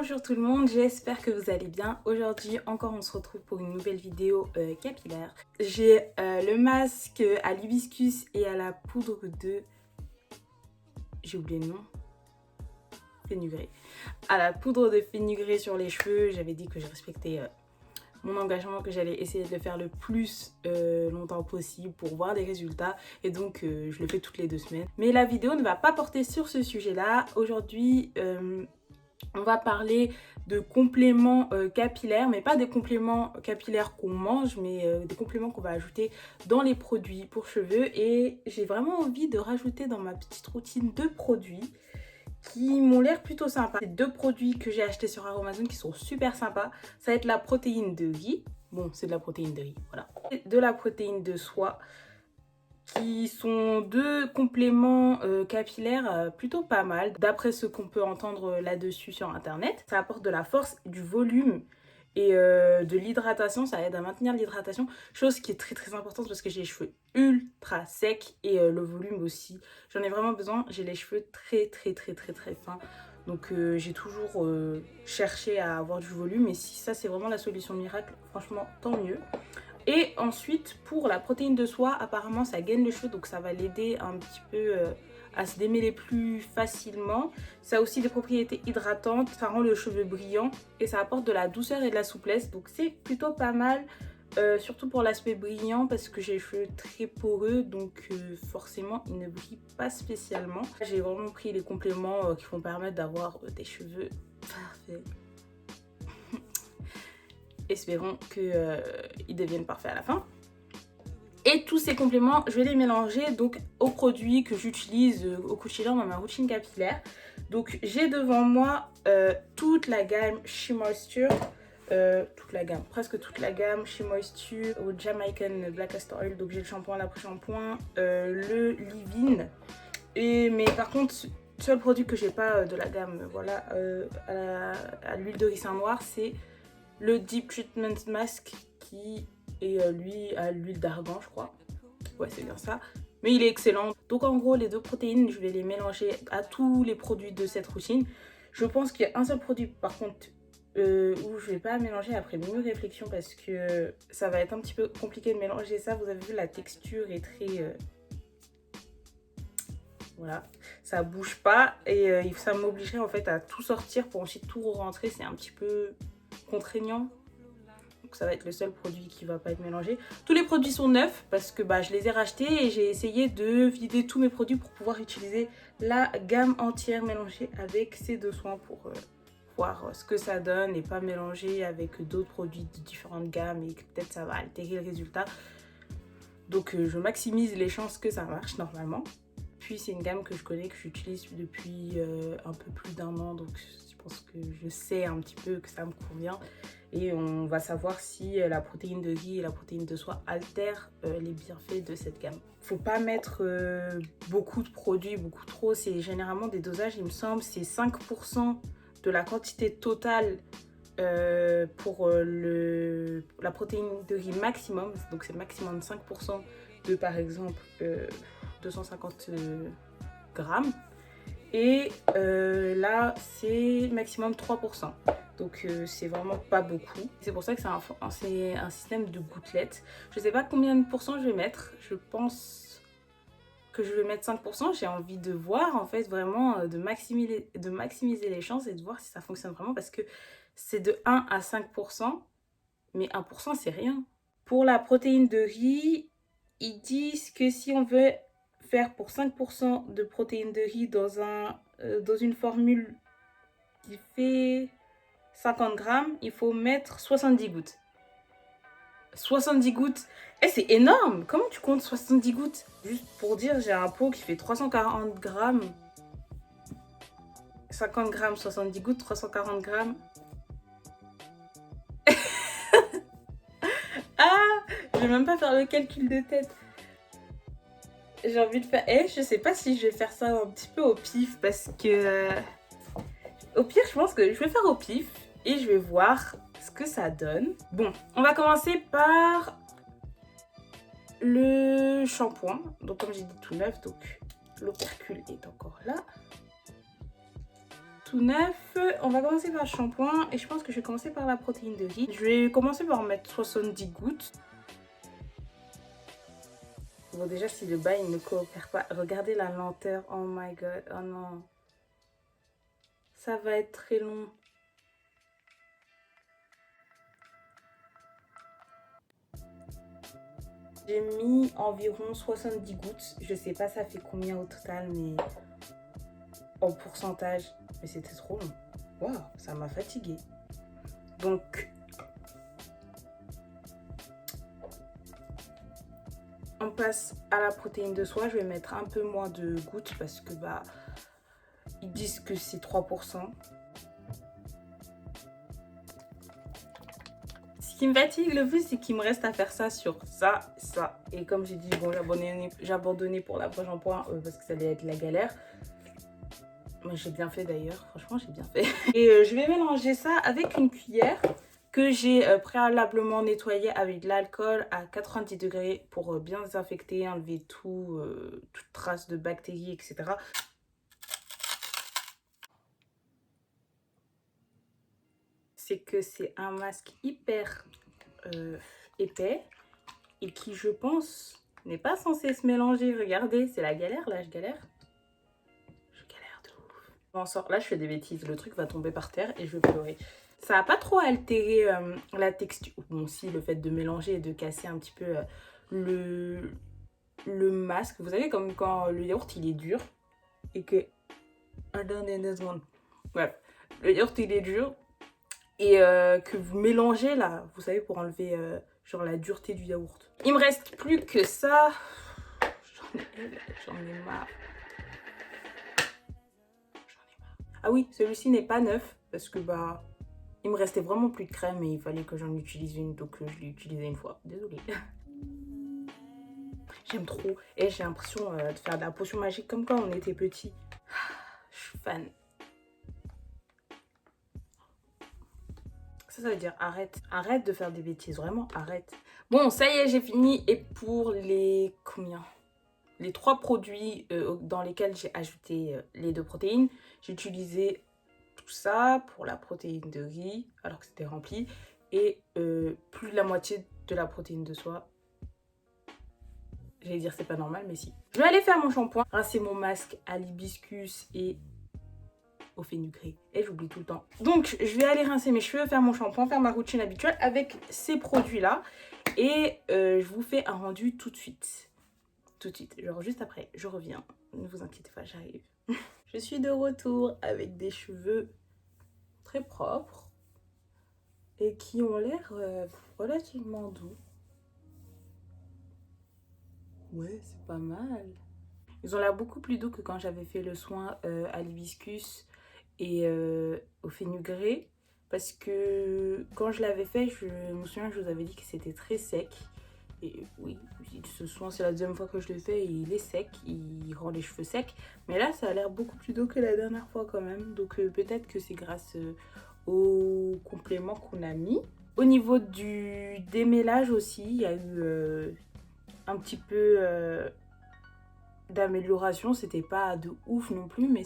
Bonjour tout le monde, j'espère que vous allez bien. Aujourd'hui encore on se retrouve pour une nouvelle vidéo capillaire. J'ai le masque à l'hibiscus et à la poudre de... J'ai oublié le nom. Fenugré. À la poudre de fenugré sur les cheveux. J'avais dit que je respectais mon engagement, que j'allais essayer de le faire le plus longtemps possible pour voir des résultats. Et donc je le fais toutes les 2 semaines. Mais la vidéo ne va pas porter sur ce sujet-là. Aujourd'hui... on va parler de compléments capillaires, mais pas des compléments capillaires qu'on mange, mais des compléments qu'on va ajouter dans les produits pour cheveux. Et j'ai vraiment envie de rajouter dans ma petite routine 2 produits qui m'ont l'air plutôt sympas. C'est 2 produits que j'ai achetés sur Amazon qui sont super sympas. Ça va être la protéine de riz. Bon, c'est de la protéine de riz, voilà. Et de la protéine de soie, qui sont 2 compléments capillaires plutôt pas mal, d'après ce qu'on peut entendre là-dessus sur internet. Ça apporte de la force, du volume et de l'hydratation, ça aide à maintenir l'hydratation, chose qui est très importante parce que j'ai les cheveux ultra secs et le volume aussi. J'en ai vraiment besoin, j'ai les cheveux très fins. Donc j'ai toujours cherché à avoir du volume et si ça c'est vraiment la solution miracle, franchement tant mieux. Et ensuite, pour la protéine de soie, apparemment, ça gaine les cheveux, donc ça va l'aider un petit peu à se démêler plus facilement. Ça a aussi des propriétés hydratantes, ça rend le cheveu brillant et ça apporte de la douceur et de la souplesse. Donc c'est plutôt pas mal, surtout pour l'aspect brillant parce que j'ai les cheveux très poreux, donc forcément, ils ne brillent pas spécialement. J'ai vraiment pris les compléments qui vont permettre d'avoir des cheveux parfaits. Espérons qu'ils deviennent parfaits à la fin. Et tous ces compléments, je vais les mélanger donc aux produits que j'utilise au quotidien dans ma routine capillaire. Donc j'ai devant moi toute la gamme She Moisture, presque toute la gamme She Moisture au Jamaican Black Castor Oil. Donc j'ai le shampoing, l'après-shampoing, le leave-in. Mais par contre, seul produit que j'ai pas de la gamme voilà, à l'huile de ricin noir, c'est le Deep Treatment Mask qui est lui à l'huile d'argan, je crois. Ouais, c'est bien ça. Mais il est excellent. Donc en gros, les 2 protéines, je vais les mélanger à tous les produits de cette routine. Je pense qu'il y a un seul produit par contre où je vais pas mélanger après mûre réflexion parce que ça va être un petit peu compliqué de mélanger ça. Vous avez vu, la texture est très... Voilà, ça bouge pas et ça m'obligerait en fait à tout sortir pour ensuite tout rentrer. C'est un petit peu contraignant. Donc ça va être le seul produit qui va pas être mélangé. Tous les produits sont neufs parce que je les ai rachetés et j'ai essayé de vider tous mes produits pour pouvoir utiliser la gamme entière mélangée avec ces 2 soins pour voir ce que ça donne et pas mélanger avec d'autres produits de différentes gammes et que peut-être ça va altérer le résultat. Donc je maximise les chances que ça marche normalement. Puis c'est une gamme que je connais, que j'utilise depuis un peu plus d'1 an, donc je pense que je sais un petit peu que ça me convient. Et on va savoir si la protéine de riz et la protéine de soie altèrent les bienfaits de cette gamme. Faut pas mettre beaucoup de produits, beaucoup trop. C'est généralement des dosages, il me semble, c'est 5% de la quantité totale pour la protéine de riz maximum. Donc c'est maximum 5% de par exemple 250 grammes. Et là c'est maximum 3%. Donc c'est vraiment pas beaucoup. C'est pour ça que c'est un système de gouttelettes. Je sais pas combien de pourcents je vais mettre. Je pense que je vais mettre 5%. J'ai envie de voir en fait vraiment, de maximiser les chances et de voir si ça fonctionne vraiment parce que c'est de 1 à 5%. Mais 1% c'est rien. Pour la protéine de riz, ils disent que si on veut faire pour 5% de protéines de riz dans une formule qui fait 50 grammes, il faut mettre 70 gouttes. 70 gouttes, c'est énorme. Comment tu comptes 70 gouttes? Juste pour dire, j'ai un pot qui fait 340 grammes. 50 grammes, 70 gouttes, 340 grammes. Ah, je vais même pas faire le calcul de tête. J'ai envie de faire... je sais pas si je vais faire ça un petit peu au pif parce que... au pire, je pense que je vais faire au pif et je vais voir ce que ça donne. Bon, on va commencer par le shampoing. Donc comme j'ai dit, tout neuf, donc l'opercule est encore là. tout neuf. On va commencer par le shampoing et je pense que je vais commencer par la protéine de riz. Je vais commencer par mettre 70 gouttes. Bon, déjà, si le bas il ne coopère pas, regardez la lenteur. Oh my god, oh non. Ça va être très long. J'ai mis environ 70 gouttes. Je sais pas ça fait combien au total, mais en pourcentage. Mais c'était trop long. Waouh, ça m'a fatiguée. Donc, on passe à la protéine de soie. Je vais mettre un peu moins de gouttes parce que bah ils disent que c'est 3%. Ce qui me fatigue le plus, c'est qu'il me reste à faire ça sur ça. Et comme j'ai dit, bon, j'ai abandonné pour la prochaine point parce que ça allait être la galère. Mais j'ai bien fait d'ailleurs, franchement j'ai bien fait. Et je vais mélanger ça avec une cuillère que j'ai préalablement nettoyée avec de l'alcool à 90 degrés pour bien désinfecter, enlever toute trace de bactéries, etc. C'est que c'est un masque hyper épais et qui, je pense, n'est pas censé se mélanger. Regardez, c'est la galère là, je galère. Je galère de ouf. Bon, sort, là je fais des bêtises, le truc va tomber par terre et je vais pleurer. Ça n'a pas trop altéré la texture. Bon, si, le fait de mélanger et de casser un petit peu le masque. Vous savez, comme quand le yaourt il est dur et que... Attendez 2 secondes. Bref, le yaourt il est dur et que vous mélangez là, vous savez, pour enlever genre la dureté du yaourt. Il me reste plus que ça. J'en ai marre. Ah oui, celui-ci n'est pas neuf parce que bah il me restait vraiment plus de crème et il fallait que j'en utilise une, donc je l'ai utilisé une fois. Désolée. J'aime trop et j'ai l'impression de faire de la potion magique comme quand on était petit. Je suis fan. Ça veut dire arrête. Arrête de faire des bêtises, vraiment arrête. Bon, ça y est, j'ai fini. Et pour les... combien? Les 3 produits dans lesquels j'ai ajouté les 2 protéines, j'ai utilisé tout ça pour la protéine de riz, alors que c'était rempli, et plus de la moitié de la protéine de soie. J'allais dire c'est pas normal, mais si. Je vais aller faire mon shampoing, rincer mon masque à l'hibiscus et au fenugrec. Et j'oublie tout le temps. Donc, je vais aller rincer mes cheveux, faire mon shampoing, faire ma routine habituelle avec ces produits-là. Et je vous fais un rendu tout de suite. Tout de suite, genre juste après, je reviens. Ne vous inquiétez pas, j'arrive. Je suis de retour avec des cheveux très propres et qui ont l'air relativement doux. Ouais, c'est pas mal. Ils ont l'air beaucoup plus doux que quand j'avais fait le soin à l'hibiscus et au fenugrec. Parce que quand je l'avais fait, je me souviens que je vous avais dit que c'était très sec. Et oui, ce soin, c'est la deuxième fois que je le fais et il est sec, il rend les cheveux secs. Mais là, ça a l'air beaucoup plus doux que la dernière fois quand même. Donc peut-être que c'est grâce au complément qu'on a mis. Au niveau du démêlage aussi, il y a eu un petit peu d'amélioration. C'était pas de ouf non plus, mais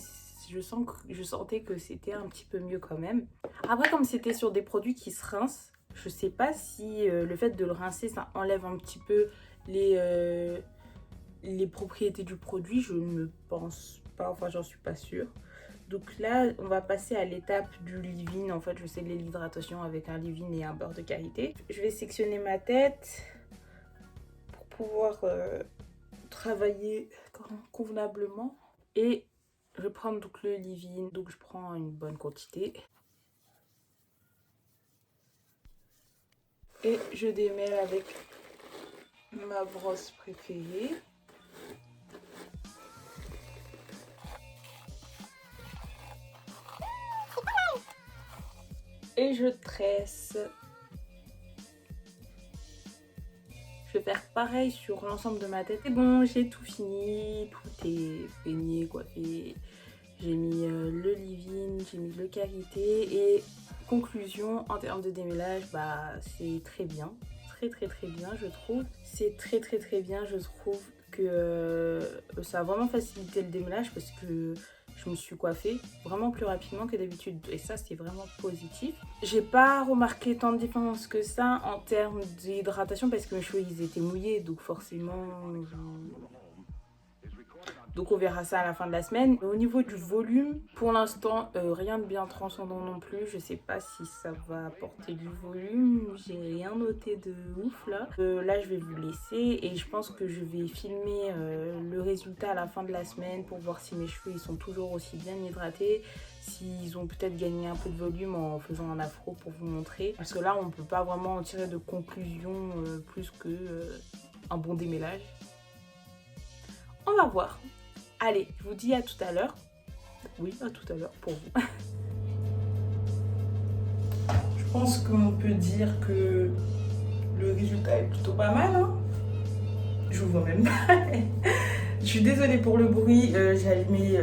je sentais que c'était un petit peu mieux quand même. Après, comme c'était sur des produits qui se rincent, je sais pas si le fait de le rincer, ça enlève un petit peu les propriétés du produit. Je ne pense pas, enfin j'en suis pas sûre. Donc là, on va passer à l'étape du leave-in. En fait, je sais l'hydratation avec un leave-in et un beurre de karité. Je vais sectionner ma tête pour pouvoir travailler convenablement. Et je prends donc le leave-in. Donc je prends une bonne quantité. Et je démêle avec ma brosse préférée. Et je tresse. Je vais faire pareil sur l'ensemble de ma tête. Et bon, j'ai tout fini. Tout est peigné, coiffé. J'ai mis le leave-in, j'ai mis le karité. Et conclusion, en termes de démêlage, bah c'est très bien. Très bien, je trouve. C'est très bien, je trouve que ça a vraiment facilité le démêlage parce que je me suis coiffée vraiment plus rapidement que d'habitude et ça c'est vraiment positif. J'ai pas remarqué tant de différence que ça en termes d'hydratation parce que mes cheveux ils étaient mouillés donc forcément donc on verra ça à la fin de la semaine. Au niveau du volume, pour l'instant, rien de bien transcendant non plus. Je sais pas si ça va apporter du volume. J'ai rien noté de ouf là. Là, je vais vous laisser et je pense que je vais filmer le résultat à la fin de la semaine pour voir si mes cheveux ils sont toujours aussi bien hydratés. S'ils ont peut-être gagné un peu de volume en faisant un afro pour vous montrer. Parce que là, on peut pas vraiment en tirer de conclusion plus que un bon démêlage. On va voir. Allez, je vous dis à tout à l'heure. Oui, à tout à l'heure pour vous. Je pense qu'on peut dire que le résultat est plutôt pas mal. Hein, je vous vois même pas. Je suis désolée pour le bruit. J'ai allumé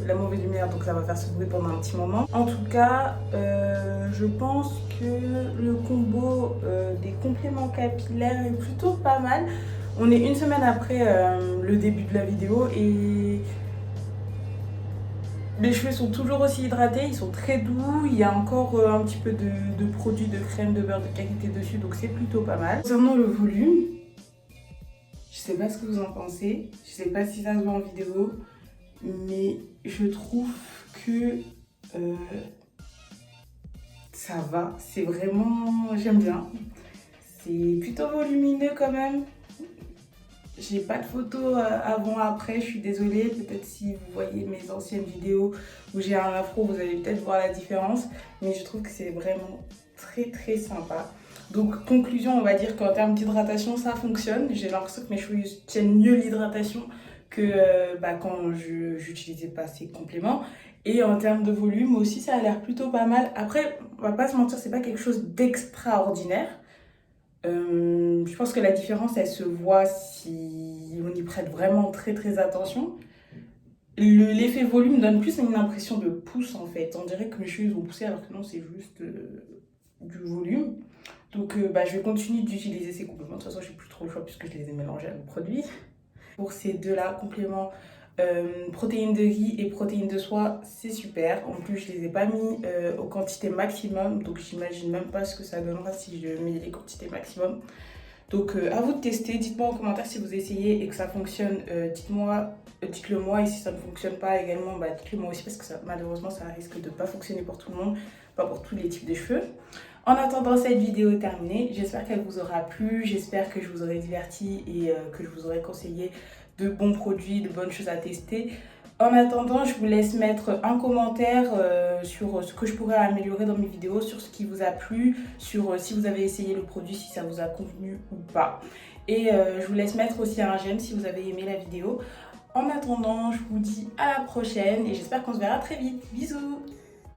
la mauvaise lumière, donc ça va faire ce bruit pendant un petit moment. En tout cas, je pense que le combo des compléments capillaires est plutôt pas mal. On est une semaine après le début de la vidéo et mes cheveux sont toujours aussi hydratés, ils sont très doux, il y a encore un petit peu de produits de crème de beurre de qualité dessus, donc c'est plutôt pas mal. Concernant le volume, je sais pas ce que vous en pensez, je sais pas si ça se voit en vidéo, mais je trouve que ça va, c'est vraiment, j'aime bien. C'est plutôt volumineux quand même. J'ai pas de photos avant-après, je suis désolée. Peut-être si vous voyez mes anciennes vidéos où j'ai un afro, vous allez peut-être voir la différence. Mais je trouve que c'est vraiment très sympa. Donc conclusion, on va dire qu'en termes d'hydratation, ça fonctionne. J'ai l'impression que mes cheveux tiennent mieux l'hydratation que quand j'utilisais pas ces compléments. Et en termes de volume aussi, ça a l'air plutôt pas mal. Après, on va pas se mentir, c'est pas quelque chose d'extraordinaire. Je pense que la différence, elle se voit si on y prête vraiment très attention. L'effet volume donne plus une impression de pousse en fait. On dirait que mes cheveux ont poussé alors que non, c'est juste du volume. Donc je vais continuer d'utiliser ces compléments. De toute façon, j'ai plus trop le choix puisque je les ai mélangés à le produit. Pour ces deux-là, compléments protéines de riz et protéines de soie, c'est super. En plus, je les ai pas mis aux quantités maximum, donc j'imagine même pas ce que ça donnera si je mets les quantités maximum. Donc à vous de tester, dites-moi en commentaire si vous essayez et que ça fonctionne, dites-le moi, et si ça ne fonctionne pas également, dites-le moi aussi parce que malheureusement ça risque de pas fonctionner pour tout le monde, pas pour tous les types de cheveux. En attendant cette vidéo terminée, j'espère qu'elle vous aura plu, j'espère que je vous aurai diverti et que je vous aurai conseillé de bons produits, de bonnes choses à tester. En attendant, je vous laisse mettre un commentaire sur ce que je pourrais améliorer dans mes vidéos, sur ce qui vous a plu, sur si vous avez essayé le produit, si ça vous a convenu ou pas. Et je vous laisse mettre aussi un j'aime si vous avez aimé la vidéo. En attendant, je vous dis à la prochaine et j'espère qu'on se verra très vite. Bisous!